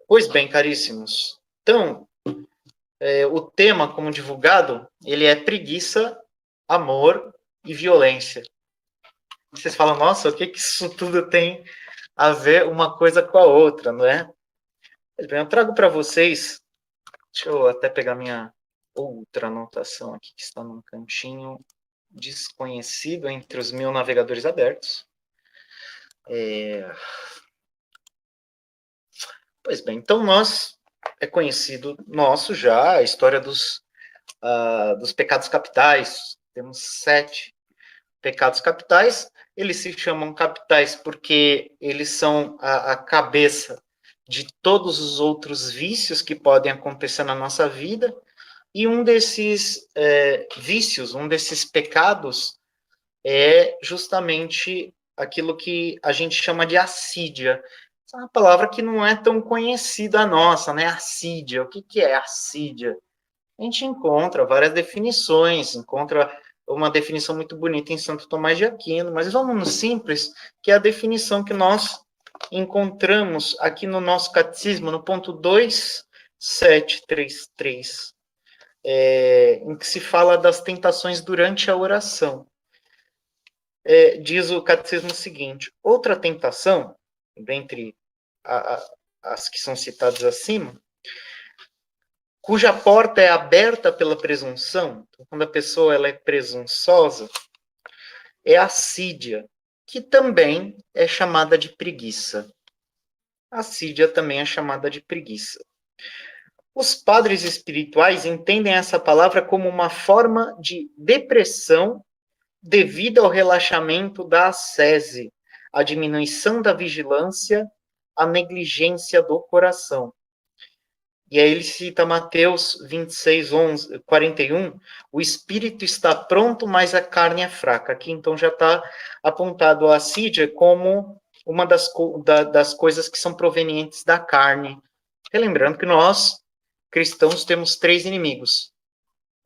Pois bem, caríssimos. Então, o tema, como divulgado, ele é preguiça, amor e violência. Vocês falam, nossa, o que isso tudo tem a ver uma coisa com a outra, não é? Pois bem, eu trago para vocês, deixa eu até pegar minha outra anotação aqui, que está num cantinho desconhecido entre os mil navegadores abertos. Pois bem, então é conhecido nosso já a história dos pecados capitais. Temos 7 pecados capitais. Eles se chamam capitais porque eles são a cabeça de todos os outros vícios que podem acontecer na nossa vida. E um desses vícios, um desses pecados, é justamente aquilo que a gente chama de assídia. É uma palavra que não é tão conhecida nossa, né? Assídia. O que é assídia? A gente encontra várias definições, encontra uma definição muito bonita em Santo Tomás de Aquino, mas vamos no simples, que é a definição que nós encontramos aqui no nosso catecismo, no ponto 2733, em que se fala das tentações durante a oração. Diz o catecismo o seguinte: outra tentação, dentre as que são citadas acima, cuja porta é aberta pela presunção, então, quando a pessoa ela é presunçosa, é assídia, que também é chamada de preguiça. Assídia também é chamada de preguiça. Os padres espirituais entendem essa palavra como uma forma de depressão devido ao relaxamento da ascese, a diminuição da vigilância, a negligência do coração. E aí ele cita Mateus 26, 11, 41, o espírito está pronto, mas a carne é fraca. Aqui então já está apontado a assídia como uma das coisas que são provenientes da carne. Relembrando que nós, cristãos, temos 3 inimigos.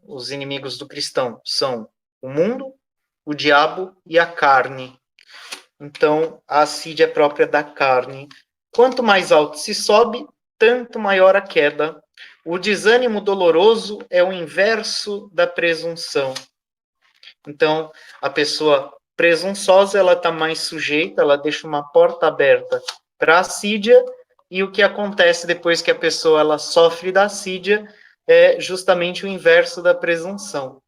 Os inimigos do cristão são o mundo, o diabo e a carne. Então, a assídia é própria da carne. Quanto mais alto se sobe, tanto maior a queda. O desânimo doloroso é o inverso da presunção. Então, a pessoa presunçosa, ela está mais sujeita, ela deixa uma porta aberta para a assídia, e o que acontece depois que a pessoa ela sofre da assídia é justamente o inverso da presunção.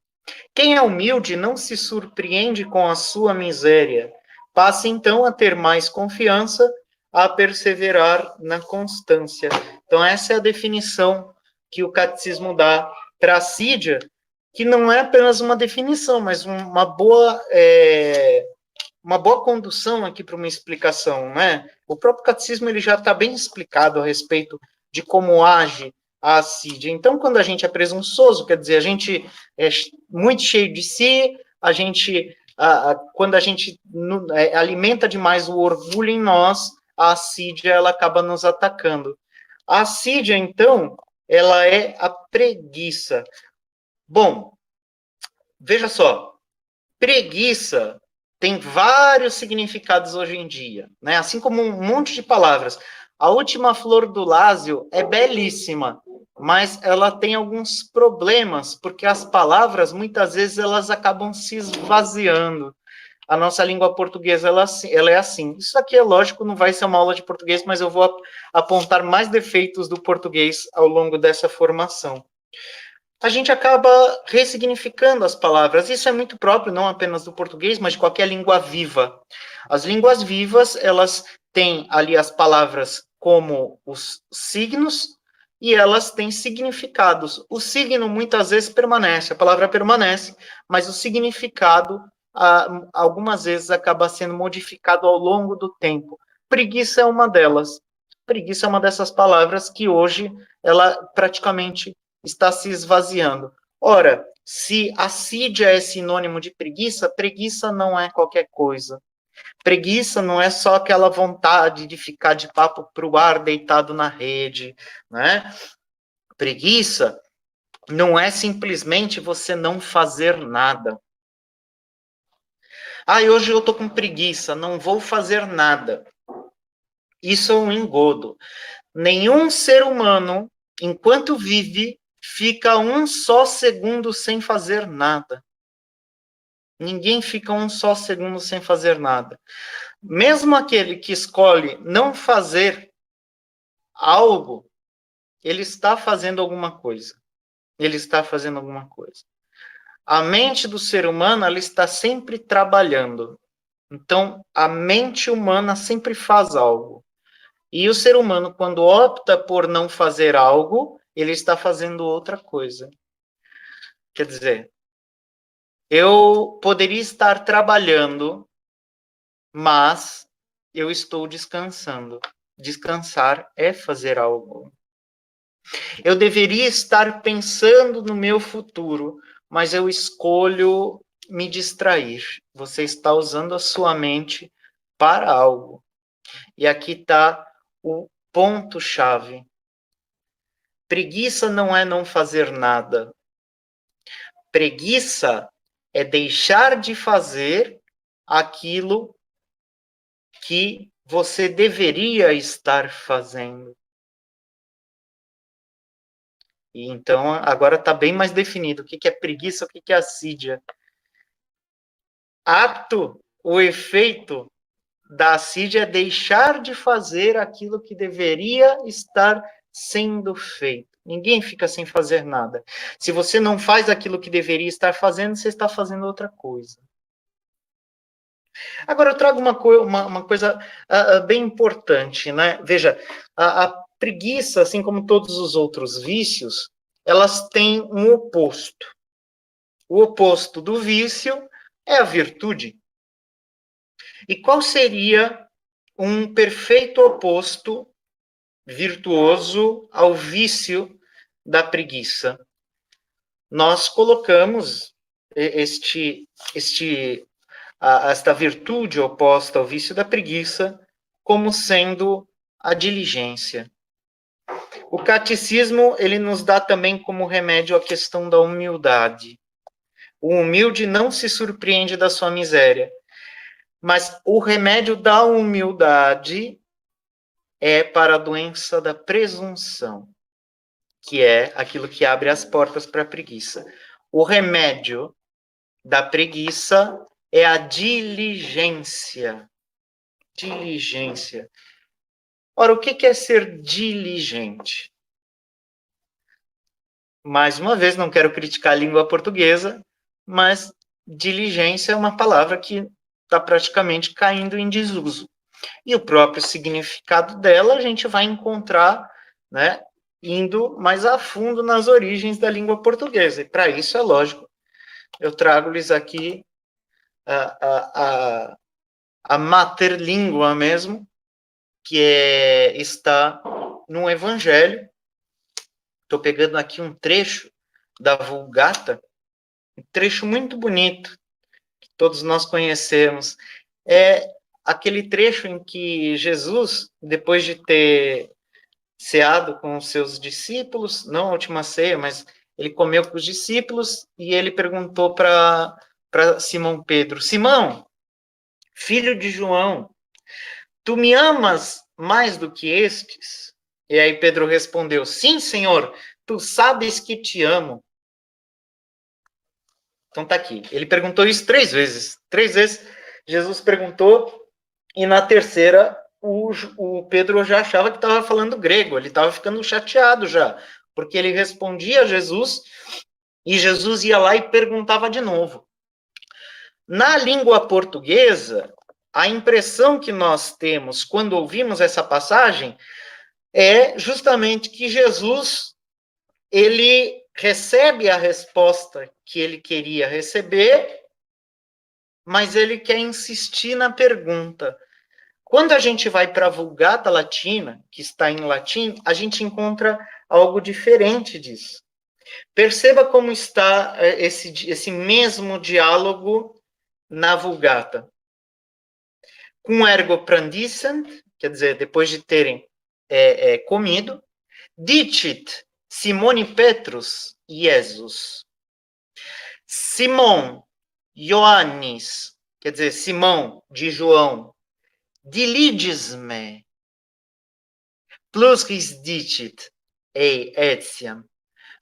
Quem é humilde não se surpreende com a sua miséria. Passa então a ter mais confiança, a perseverar na constância. Então, essa é a definição que o catecismo dá para a assídia, que não é apenas uma definição, mas uma boa condução aqui para uma explicação, né? O próprio catecismo ele já está bem explicado a respeito de como age a assídia. Então, quando a gente é presunçoso, quer dizer, a gente é muito cheio de si, quando a gente alimenta demais o orgulho em nós, a assídia ela acaba nos atacando. A assídia, então, ela é a preguiça. Bom, veja só, preguiça tem vários significados hoje em dia, né? Assim como um monte de palavras. A última flor do Lázio é belíssima, mas ela tem alguns problemas, porque as palavras, muitas vezes, elas acabam se esvaziando. A nossa língua portuguesa, ela é assim. Isso aqui, é lógico, não vai ser uma aula de português, mas eu vou apontar mais defeitos do português ao longo dessa formação. A gente acaba ressignificando as palavras. Isso é muito próprio, não apenas do português, mas de qualquer língua viva. As línguas vivas, elas têm ali as palavras como os signos e elas têm significados. O signo muitas vezes permanece, a palavra permanece, mas o significado algumas vezes acaba sendo modificado ao longo do tempo. Preguiça é uma delas. Preguiça é uma dessas palavras que hoje ela praticamente está se esvaziando. Ora, se assídia é sinônimo de preguiça, preguiça não é qualquer coisa. Preguiça não é só aquela vontade de ficar de papo para o ar deitado na rede, né? Preguiça não é simplesmente você não fazer nada. Hoje eu estou com preguiça, não vou fazer nada. Isso é um engodo. Nenhum ser humano, enquanto vive, fica um só segundo sem fazer nada. Ninguém fica um só segundo sem fazer nada. Mesmo aquele que escolhe não fazer algo, ele está fazendo alguma coisa. Ele está fazendo alguma coisa. A mente do ser humano, ela está sempre trabalhando. Então, a mente humana sempre faz algo. E o ser humano, quando opta por não fazer algo, ele está fazendo outra coisa. Quer dizer, eu poderia estar trabalhando, mas eu estou descansando. Descansar é fazer algo. Eu deveria estar pensando no meu futuro, mas eu escolho me distrair. Você está usando a sua mente para algo. E aqui está o ponto-chave. Preguiça não é não fazer nada. Preguiça é deixar de fazer aquilo que você deveria estar fazendo. E então, agora está bem mais definido o que é preguiça, o que é assídia. Ato, o efeito da assídia é deixar de fazer aquilo que deveria estar sendo feito. Ninguém fica sem fazer nada. Se você não faz aquilo que deveria estar fazendo, você está fazendo outra coisa. Agora, eu trago uma coisa bem importante, né? Veja, a preguiça, assim como todos os outros vícios, elas têm um oposto. O oposto do vício é a virtude. E qual seria um perfeito oposto virtuoso ao vício da preguiça? Nós colocamos esta virtude oposta ao vício da preguiça como sendo a diligência. O catecismo, ele nos dá também como remédio a questão da humildade. O humilde não se surpreende da sua miséria, mas o remédio da humildade é para a doença da presunção, que é aquilo que abre as portas para a preguiça. O remédio da preguiça é a diligência. Diligência. Ora, o que é ser diligente? Mais uma vez, não quero criticar a língua portuguesa, mas diligência é uma palavra que está praticamente caindo em desuso. E o próprio significado dela a gente vai encontrar, né, indo mais a fundo nas origens da língua portuguesa. E para isso, é lógico, eu trago-lhes aqui a mater língua mesmo, que está no Evangelho. Estou pegando aqui um trecho da Vulgata, um trecho muito bonito, que todos nós conhecemos. É aquele trecho em que Jesus, depois de ter ceado com os seus discípulos, não a última ceia, mas ele comeu com os discípulos e ele perguntou para Simão Pedro: Simão, filho de João, tu me amas mais do que estes? E aí Pedro respondeu: sim, Senhor, tu sabes que te amo. Então tá aqui. Ele perguntou isso 3 vezes. 3 vezes Jesus perguntou, e na terceira o Pedro já achava que estava falando grego, ele estava ficando chateado já, porque ele respondia a Jesus e Jesus ia lá e perguntava de novo. Na língua portuguesa, a impressão que nós temos quando ouvimos essa passagem é justamente que Jesus, ele recebe a resposta que ele queria receber, mas ele quer insistir na pergunta. Quando a gente vai para a Vulgata Latina, que está em latim, a gente encontra algo diferente disso. Perceba como está esse mesmo diálogo na Vulgata. Cum ergo prandissent, quer dizer, depois de terem comido, dicit Simone Petrus Jesus. Simão Ioannis, quer dizer, Simão de João, diliges-me, plus quis dicit ei etiam,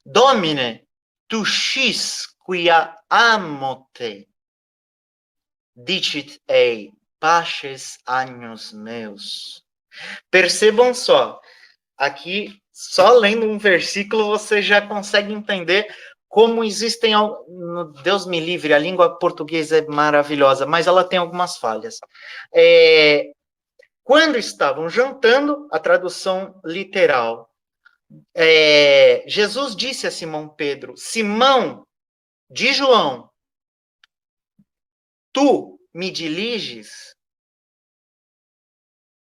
Domine, tu scis quia amo te, dicit ei, paces annos meus. Percebam só, aqui, só lendo um versículo, você já consegue entender como existem, Deus me livre, a língua portuguesa é maravilhosa, mas ela tem algumas falhas. Quando estavam jantando, a tradução literal, Jesus disse a Simão Pedro, Simão, de João, tu me diliges?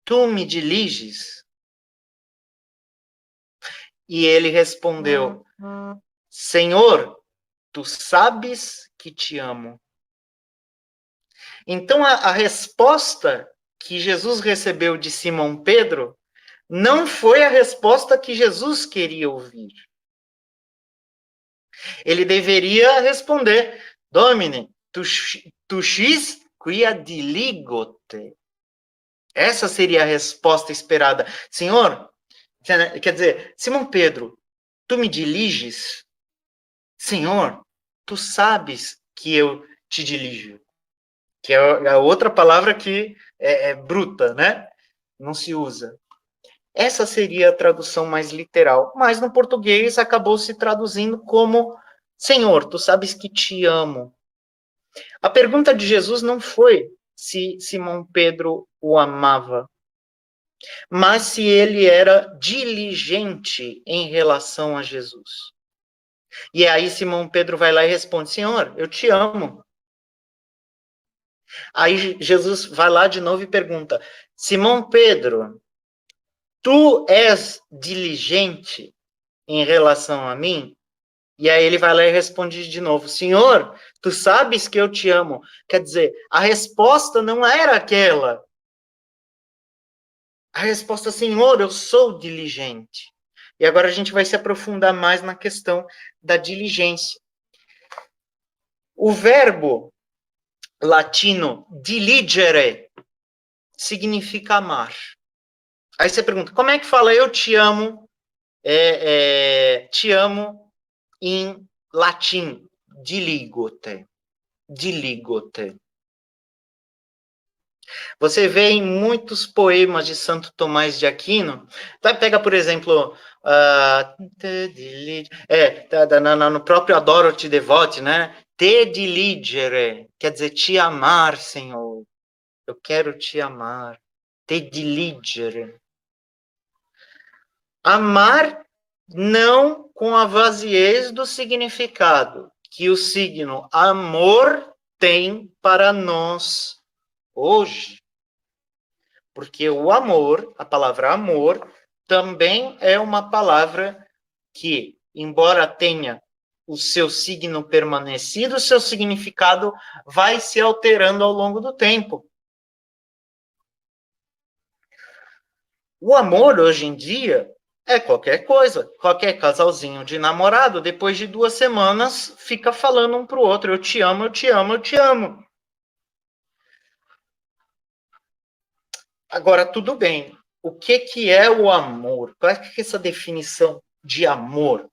Tu me diliges? E ele respondeu, Senhor, tu sabes que te amo. Então, a resposta que Jesus recebeu de Simão Pedro não foi a resposta que Jesus queria ouvir. Ele deveria responder, Domine, tu xis quia diligote. Essa seria a resposta esperada. Senhor, quer dizer, Simão Pedro, tu me diliges? Senhor, tu sabes que eu te dilijo. Que é a outra palavra que é bruta, né? Não se usa. Essa seria a tradução mais literal, mas no português acabou se traduzindo como Senhor, tu sabes que te amo. A pergunta de Jesus não foi se Simão Pedro o amava, mas se ele era diligente em relação a Jesus. E aí Simão Pedro vai lá e responde, Senhor, eu te amo. Aí Jesus vai lá de novo e pergunta, Simão Pedro, tu és diligente em relação a mim? E aí ele vai lá e responde de novo, Senhor, tu sabes que eu te amo. Quer dizer, a resposta não era aquela. A resposta, Senhor, eu sou diligente. E agora a gente vai se aprofundar mais na questão da diligência. O verbo latino diligere significa amar. Aí você pergunta, como é que fala eu te amo, te amo em latim? Diligote. Diligote. Você vê em muitos poemas de Santo Tomás de Aquino, pega, por exemplo, no próprio Adoro Te Devote, né? Te diligere, quer dizer, te amar, Senhor. Eu quero te amar. Te diligere. Amar não com a vaziez do significado que o signo amor tem para nós hoje. Porque o amor, a palavra amor, também é uma palavra que, embora tenha o seu signo permanecido, o seu significado vai se alterando ao longo do tempo. O amor, hoje em dia, é qualquer coisa. Qualquer casalzinho de namorado, depois de 2 semanas, fica falando um para o outro, eu te amo, eu te amo, eu te amo. Agora, tudo bem. O que é o amor? Qual é essa definição de amor?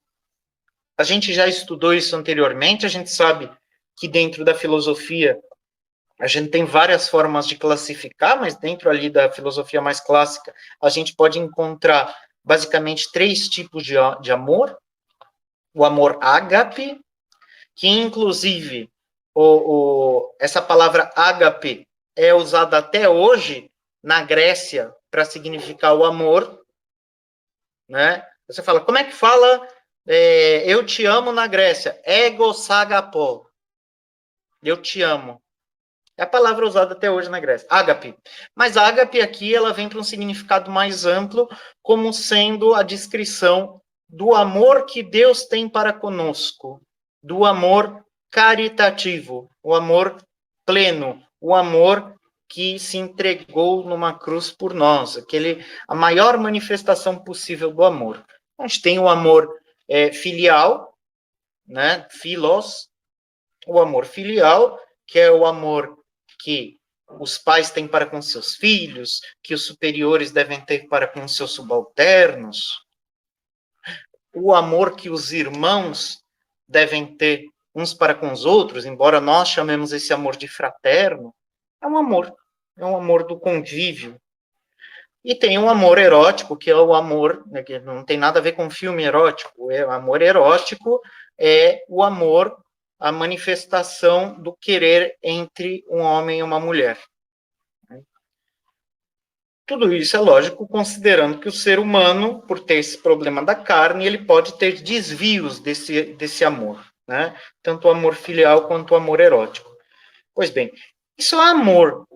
A gente já estudou isso anteriormente, a gente sabe que dentro da filosofia a gente tem várias formas de classificar, mas dentro ali da filosofia mais clássica, a gente pode encontrar basicamente 3 tipos de amor. O amor ágape, que inclusive essa palavra ágape é usada até hoje na Grécia para significar o amor, né? Você fala, como é que fala eu te amo na Grécia? Egos agapó. Eu te amo. É a palavra usada até hoje na Grécia. Ágape. Mas ágape aqui, ela vem para um significado mais amplo, como sendo a descrição do amor que Deus tem para conosco, do amor caritativo, o amor pleno, o amor que se entregou numa cruz por nós, a maior manifestação possível do amor. A gente tem o amor filial, né, philos, o amor filial, que é o amor que os pais têm para com seus filhos, que os superiores devem ter para com seus subalternos, o amor que os irmãos devem ter uns para com os outros, embora nós chamemos esse amor de fraterno, é um amor do convívio. E tem um amor erótico, que é o amor, né, que não tem nada a ver com filme erótico, o amor erótico é o amor, a manifestação do querer entre um homem e uma mulher. Tudo isso é lógico, considerando que o ser humano, por ter esse problema da carne, ele pode ter desvios desse amor, né? Tanto o amor filial quanto o amor erótico. Pois bem, isso é amor.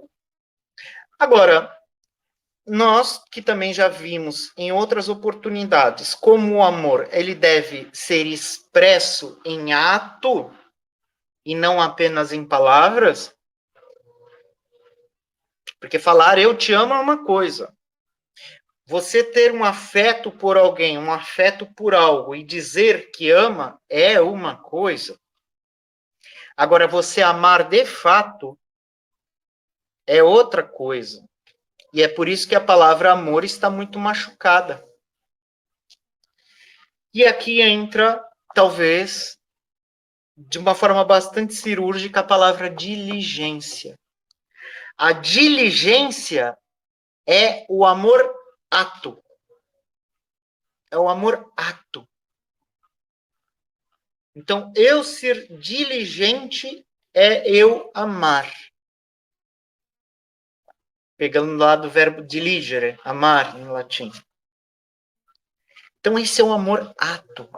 Agora, nós que também já vimos em outras oportunidades como o amor ele deve ser expresso em ato e não apenas em palavras, porque falar eu te amo é uma coisa. Você ter um afeto por alguém, um afeto por algo e dizer que ama é uma coisa. Agora, você amar de fato é outra coisa. E é por isso que a palavra amor está muito machucada. E aqui entra, talvez, de uma forma bastante cirúrgica, a palavra diligência. A diligência é o amor ato. É o amor ato. Então, eu ser diligente é eu amar. Pegando lá do verbo diligere, amar, em latim. Então, esse é um amor ato.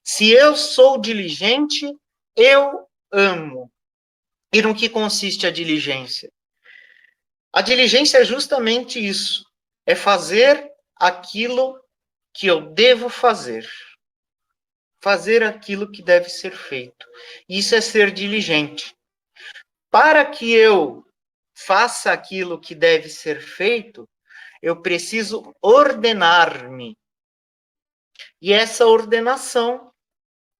Se eu sou diligente, eu amo. E no que consiste a diligência? A diligência é justamente isso. É fazer aquilo que eu devo fazer. Fazer aquilo que deve ser feito. Isso é ser diligente. Para que eu faça aquilo que deve ser feito, eu preciso ordenar-me. E essa ordenação,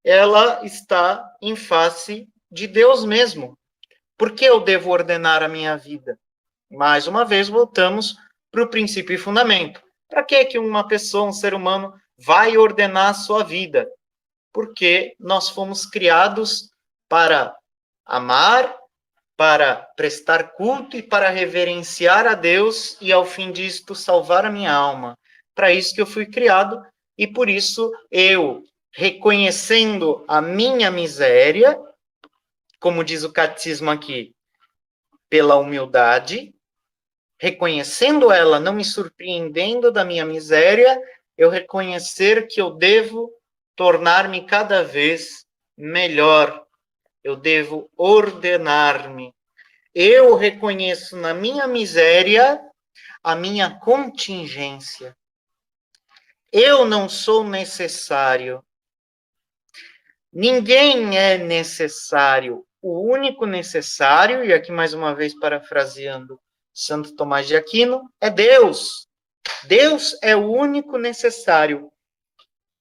ela está em face de Deus mesmo. Por que eu devo ordenar a minha vida? Mais uma vez, voltamos para o princípio e fundamento. Para que uma pessoa, um ser humano, vai ordenar a sua vida? Porque nós fomos criados para amar, para prestar culto e para reverenciar a Deus e, ao fim disto, salvar a minha alma. Para isso que eu fui criado e por isso eu, reconhecendo a minha miséria, como diz o catecismo aqui, pela humildade, reconhecendo ela, não me surpreendendo da minha miséria, eu reconhecer que eu devo tornar-me cada vez melhor. Eu devo ordenar-me. Eu reconheço na minha miséria a minha contingência. Eu não sou necessário. Ninguém é necessário. O único necessário, e aqui mais uma vez parafraseando Santo Tomás de Aquino, é Deus. Deus é o único necessário.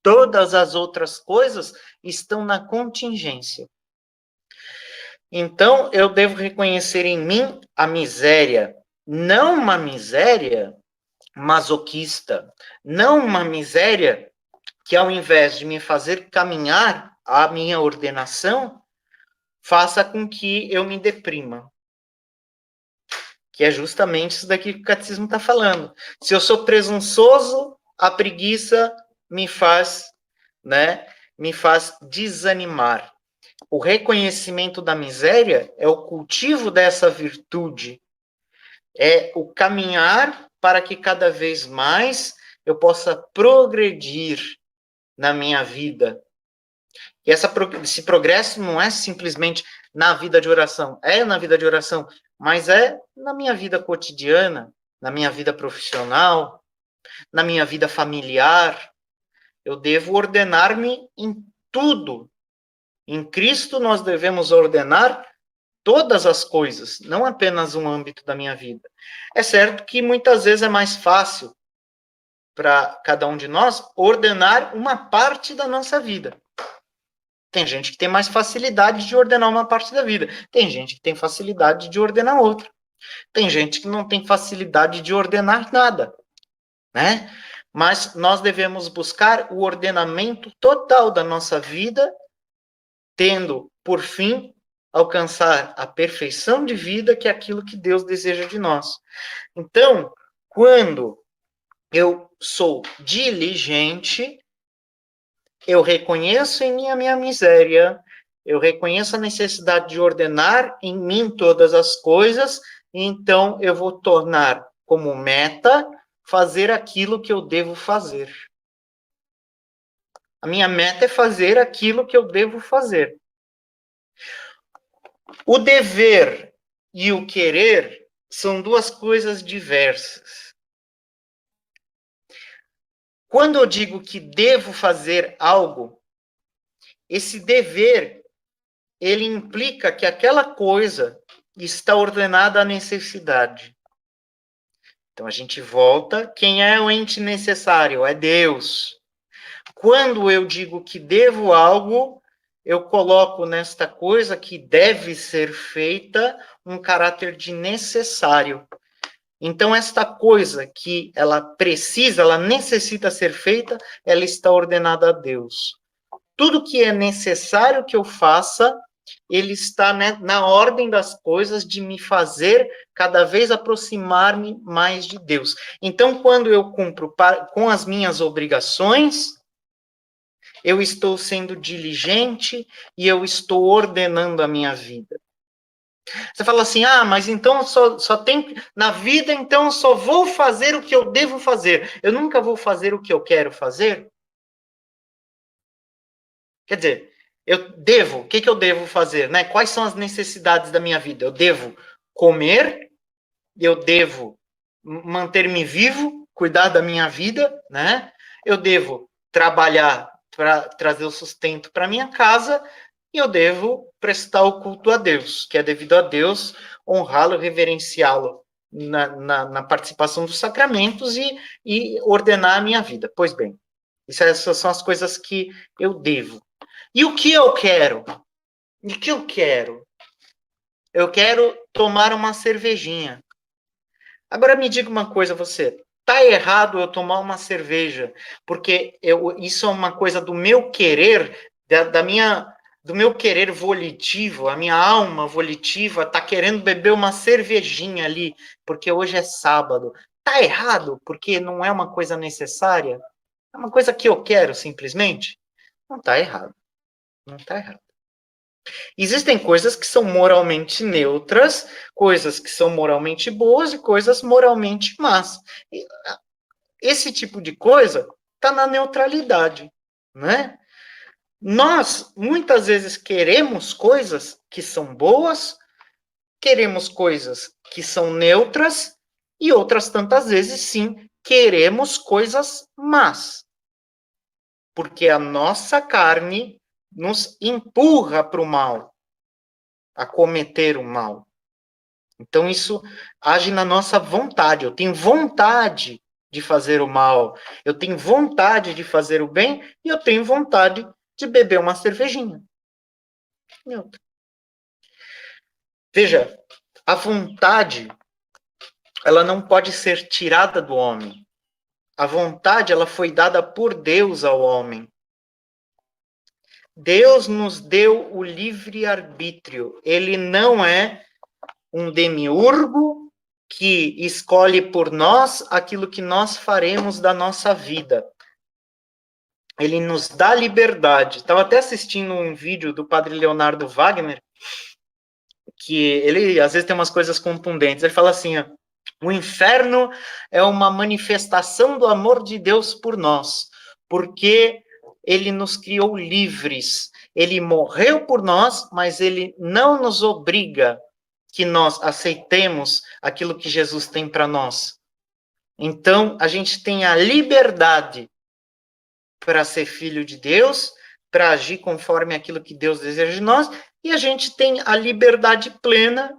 Todas as outras coisas estão na contingência. Então, eu devo reconhecer em mim a miséria. Não uma miséria masoquista. Não uma miséria que, ao invés de me fazer caminhar a minha ordenação, faça com que eu me deprima. Que é justamente isso daqui que o catecismo está falando. Se eu sou presunçoso, a preguiça me faz desanimar. O reconhecimento da miséria é o cultivo dessa virtude, é o caminhar para que cada vez mais eu possa progredir na minha vida. E esse progresso não é simplesmente na vida de oração, é na vida de oração, mas é na minha vida cotidiana, na minha vida profissional, na minha vida familiar. Eu devo ordenar-me em tudo. Em Cristo nós devemos ordenar todas as coisas, não apenas um âmbito da minha vida. É certo que muitas vezes é mais fácil para cada um de nós ordenar uma parte da nossa vida. Tem gente que tem mais facilidade de ordenar uma parte da vida. Tem gente que tem facilidade de ordenar outra. Tem gente que não tem facilidade de ordenar nada, né? Mas nós devemos buscar o ordenamento total da nossa vida, tendo por fim alcançar a perfeição de vida, que é aquilo que Deus deseja de nós. Então, quando eu sou diligente, eu reconheço em mim a minha miséria, eu reconheço a necessidade de ordenar em mim todas as coisas, e então eu vou tornar como meta fazer aquilo que eu devo fazer. A minha meta é fazer aquilo que eu devo fazer. O dever e o querer são duas coisas diversas. Quando eu digo que devo fazer algo, esse dever, ele implica que aquela coisa está ordenada à necessidade. Então a gente volta, quem é o ente necessário? É Deus. Quando eu digo que devo algo, eu coloco nesta coisa que deve ser feita um caráter de necessário. Então, esta coisa que ela precisa, ela necessita ser feita, ela está ordenada a Deus. Tudo que é necessário que eu faça, ele está, né, na ordem das coisas de me fazer cada vez aproximar-me mais de Deus. Então, quando eu cumpro com as minhas obrigações, eu estou sendo diligente e eu estou ordenando a minha vida. Você fala assim, mas então só tem, na vida, então só vou fazer o que eu devo fazer. Eu nunca vou fazer o que eu quero fazer? Quer dizer, o que eu devo fazer, né? Quais são as necessidades da minha vida? Eu devo comer, eu devo manter-me vivo, cuidar da minha vida, né? Eu devo trabalhar para trazer o sustento para minha casa e eu devo prestar o culto a Deus, que é devido a Deus, honrá-lo, reverenciá-lo na participação dos sacramentos e ordenar a minha vida. Pois bem, essas são as coisas que eu devo. E o que eu quero? O que eu quero? Eu quero tomar uma cervejinha. Agora me diga uma coisa, você. Tá errado eu tomar uma cerveja, porque isso é uma coisa do meu querer, do meu querer volitivo, a minha alma volitiva tá querendo beber uma cervejinha ali, porque hoje é sábado. Tá errado, porque não é uma coisa necessária? É uma coisa que eu quero, simplesmente? Não tá errado. Não tá errado. Existem coisas que são moralmente neutras, coisas que são moralmente boas e coisas moralmente más. Esse tipo de coisa está na neutralidade, né? Nós, muitas vezes, queremos coisas que são boas, queremos coisas que são neutras, e outras tantas vezes, sim, queremos coisas más. Porque a nossa carne nos empurra para o mal, a cometer o mal. Então, isso age na nossa vontade. Eu tenho vontade de fazer o mal, eu tenho vontade de fazer o bem, e eu tenho vontade de beber uma cervejinha. Veja, a vontade, ela não pode ser tirada do homem. A vontade, ela foi dada por Deus ao homem. Deus nos deu o livre-arbítrio. Ele não é um demiurgo que escolhe por nós aquilo que nós faremos da nossa vida. Ele nos dá liberdade. Estava até assistindo um vídeo do padre Leonardo Wagner, que ele às vezes tem umas coisas contundentes. Ele fala assim, ó, o inferno é uma manifestação do amor de Deus por nós, porque ele nos criou livres. Ele morreu por nós, mas ele não nos obriga que nós aceitemos aquilo que Jesus tem para nós. Então, a gente tem a liberdade para ser filho de Deus, para agir conforme aquilo que Deus deseja de nós, e a gente tem a liberdade plena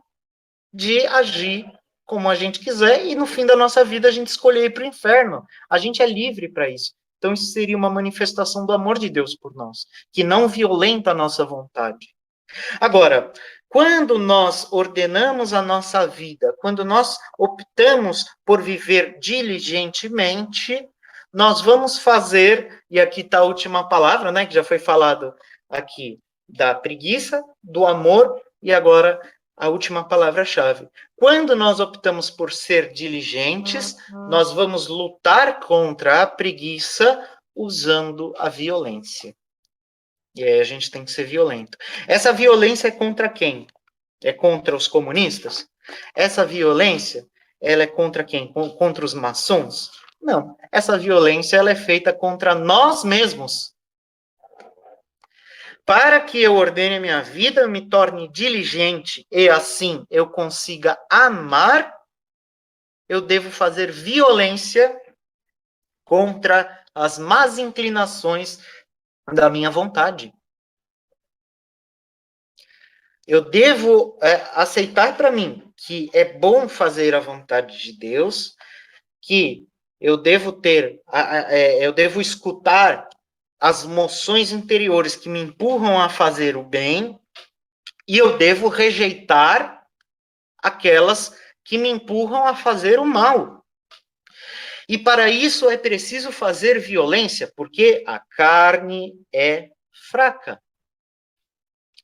de agir como a gente quiser, e no fim da nossa vida a gente escolher ir para o inferno. A gente é livre para isso. Então, isso seria uma manifestação do amor de Deus por nós, que não violenta a nossa vontade. Agora, Quando nós ordenamos a nossa vida, quando nós optamos por viver diligentemente, nós vamos fazer, e aqui está a última palavra, né, que já foi falado aqui, da preguiça, do amor, e agora a última palavra-chave. Quando nós optamos por ser diligentes, nós vamos lutar contra a preguiça usando a violência. E aí a gente tem que ser violento. Essa violência é contra quem? É contra os comunistas? Essa violência, ela é contra quem? Contra os maçons? Não. Essa violência, ela é feita contra nós mesmos. Para que eu ordene a minha vida, me torne diligente e assim eu consiga amar, eu devo fazer violência contra as más inclinações da minha vontade. Eu devo aceitar para mim que é bom fazer a vontade de Deus, que eu devo eu devo escutar as moções interiores que me empurram a fazer o bem, e eu devo rejeitar aquelas que me empurram a fazer o mal. E para isso é preciso fazer violência, porque a carne é fraca.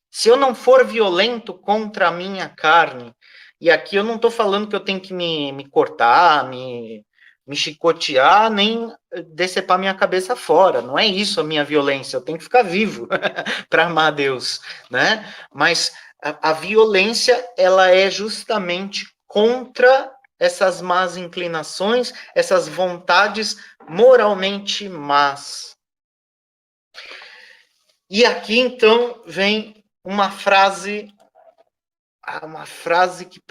Se eu não for violento contra a minha carne, e aqui eu não estou falando que eu tenho que me cortar, me chicotear, nem decepar minha cabeça fora. Não é isso a minha violência. Eu tenho que ficar vivo para amar a Deus, né? Mas a violência, ela é justamente contra essas más inclinações, essas vontades moralmente más. E aqui, então, vem uma frase que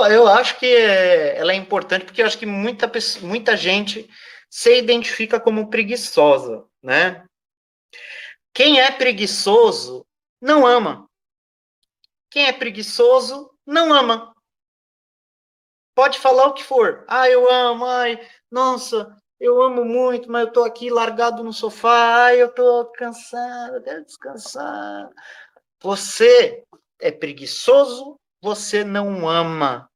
eu acho que ela é importante, porque eu acho que muita gente se identifica como preguiçosa, né? Quem é preguiçoso não ama. Quem é preguiçoso não ama. Pode falar o que for. Ah, eu amo, ai, nossa, eu amo muito, mas eu tô aqui largado no sofá, ai, eu tô cansado, eu quero descansar. Você é preguiçoso, você não ama.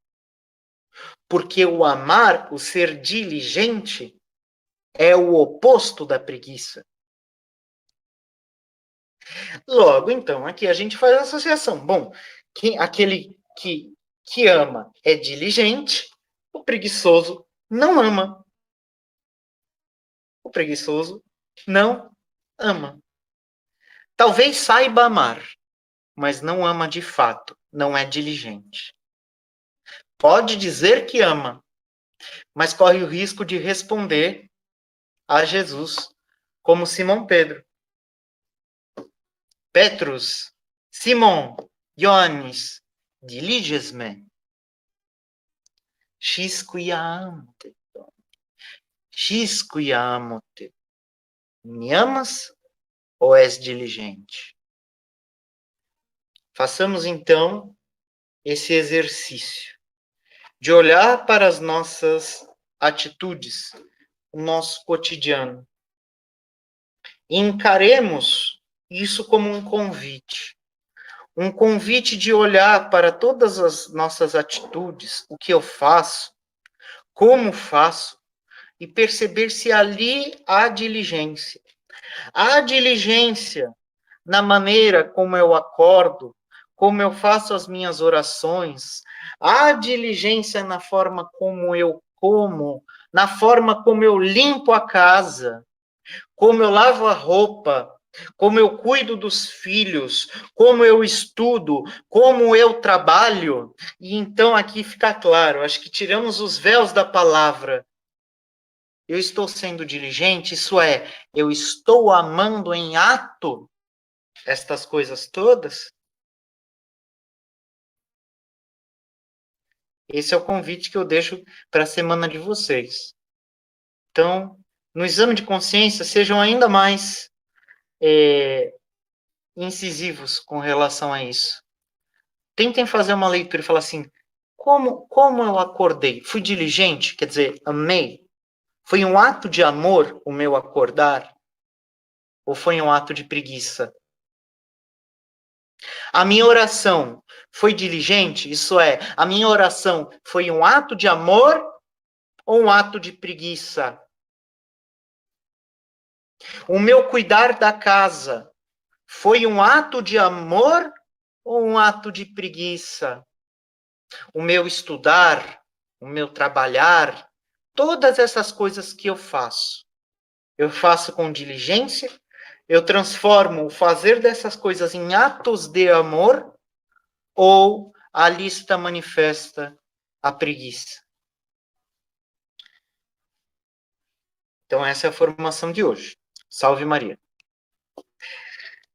Porque o amar, o ser diligente, é o oposto da preguiça. Logo, então, aqui a gente faz a associação. Bom, aquele que ama é diligente, o preguiçoso não ama. O preguiçoso não ama. Talvez saiba amar, mas não ama de fato, não é diligente. Pode dizer que ama, mas corre o risco de responder a Jesus como Simão Pedro. Petrus, Simon, Ioannis, diliges-me. Xisquiamote. Xisquiamote. Me amas ou és diligente? Façamos então esse exercício de olhar para as nossas atitudes, o nosso cotidiano. E encaremos isso como um convite de olhar para todas as nossas atitudes, o que eu faço, como faço, e perceber se ali há diligência. Há diligência na maneira como eu acordo, como eu faço as minhas orações, há diligência na forma como eu como, na forma como eu limpo a casa, como eu lavo a roupa, como eu cuido dos filhos, como eu estudo, como eu trabalho. E então aqui fica claro, acho que tiramos os véus da palavra. Eu estou sendo diligente, isso é, eu estou amando em ato estas coisas todas. Esse é o convite que eu deixo para a semana de vocês. Então, no exame de consciência, sejam ainda mais incisivos com relação a isso. Tentem fazer uma leitura e falar assim, como eu acordei? Fui diligente? Quer dizer, amei? Foi um ato de amor o meu acordar? Ou foi um ato de preguiça? A minha oração foi diligente? Isso é, a minha oração foi um ato de amor ou um ato de preguiça? O meu cuidar da casa foi um ato de amor ou um ato de preguiça? O meu estudar, o meu trabalhar, todas essas coisas que eu faço com diligência, eu transformo o fazer dessas coisas em atos de amor ou a lista manifesta a preguiça. Então, essa é a formação de hoje. Salve Maria.